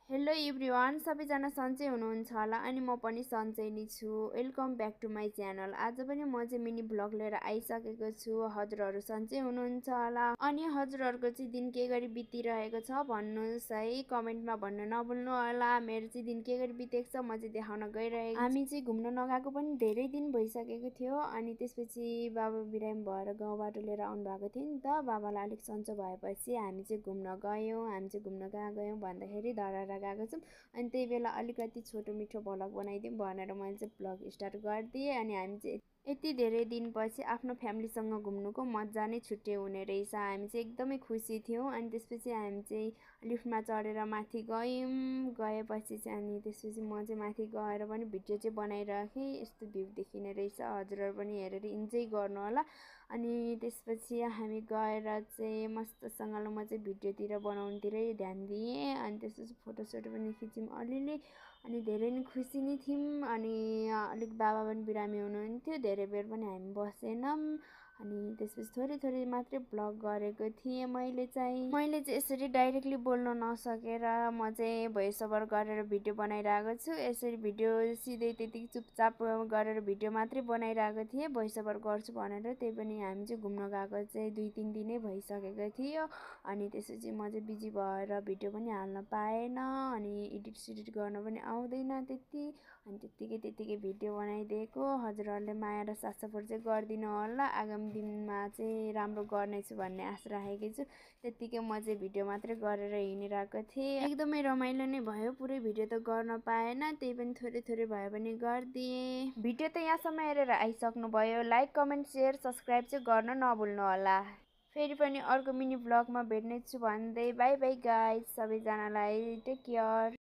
Hello everyone, सबैजना सन्चै हुनुहुन्छ होला अनि म पनि सन्चै नै छु। Welcome back to my channel. आज पनि म चाहिँ मिनी भ्लग लिएर आइसकेको छु। हजुरहरू सन्चै हुनुहुन्छ होला अनि हजुरहरूको चाहिँ दिन के गरी बितिरहेको छ भन्नुहोस् है, कमेन्टमा भन्न नभुल्नु होला। मेरो चाहिँ दिन के गरी बितेको छ म चाहिँ देखाउन गइरहेको। हामी चाहिँ घुम्न नगएको पनि धेरै दिन भइसकेको थियो अनि त्यसपछि बाबा बिरामी भएर गाउँबाट लिएर आउनु भएको थियो नि त। बाबालाई अलिक सन्चो भएपछि हामी चाहिँ घुम्न गयौँ। हामी चाहिँ घुम्न कहाँ गयौँ भन्दाखेरि धराहरा गएको छौँ अनि त्यही बेला अलिकति छोटो मिठो भ्लग बनाइदिउँ भनेर मैले चाहिँ भ्लग स्टार्ट गरिदिएँ। अनि हामी चाहिँ यति धेरै दिनपछि आफ्नो फ्यामिलीसँग घुम्नुको मजा नै छुट्टै हुने रहेछ। हामी चाहिँ एकदमै खुसी थियौँ अनि त्यसपछि हामी चाहिँ लिफ्टमा चढेर माथि गएपछि चाहिँ अनि त्यसपछि म चाहिँ माथि गएर पनि भिडियो चाहिँ बनाइराखेँ। यस्तो भ्यू देखिने रहेछ, हजुरहरू पनि हेरेर इन्जोय गर्नु होला। अनि त्यसपछि हामी गएर चाहिँ मस्तसँगले म चाहिँ भिडियोतिर बनाउनुतिरै ध्यान दिएँ अनि त्यसपछि फोटोसोटो पनि खिच्यौँ अलिअलि अनि धेरै नै खुसी नै थियौँ। अनि अलिक बाबा पनि बिरामी हुनुहुन्थ्यो, धेरै बेर पनि हामी बसेनौँ अनि त्यसपछि थोरै मात्रै भ्लग गरेको थिएँ। मैले चाहिँ यसरी डाइरेक्टली बोल्न नसकेर म चाहिँ भोइस ओभर गरेर भिडियो बनाइरहेको छु। यसरी भिडियो सिधै त्यति चुपचाप गरेर भिडियो मात्रै बनाइरहेको थिएँ भोइस ओभर गर्छु भनेर। त्यही पनि हामी चाहिँ घुम्न गएको चाहिँ 2-3 दिनै भइसकेको थियो अनि त्यसपछि म चाहिँ बिजी भएर भिडियो पनि हाल्न पाएन अनि एडिट सिडिट गर्न पनि आउँदैन त्यति। अनि त्यत्तिकै भिडियो बनाइदिएको। हजुरहरूले माया र साथ सपोर्ट चाहिँ गरिदिनु होला। आगामी दिनमा चाहिँ राम्रो गर्नेछु भन्ने आशा राखेको छु। त्यत्तिकै म चाहिँ भिडियो मात्रै गरेर हिँडिरहेको थिएँ। एकदमै रमाइलो नै भयो। पुरै भिडियो त गर्न पाएन, त्यही पनि थोरै भए पनि गरिदिएँ। भिडियो त यहाँसम्म हेरेर आइसक्नु भयो। लाइक कमेन्ट सेयर सब्सक्राइब चाहिँ गर्न नभुल्नु होला। फेरि पनि अर्को मिनी भ्लगमा भेट्नेछु भन्दै बाई बाई गाइज। सबैजनालाई टेक केयर।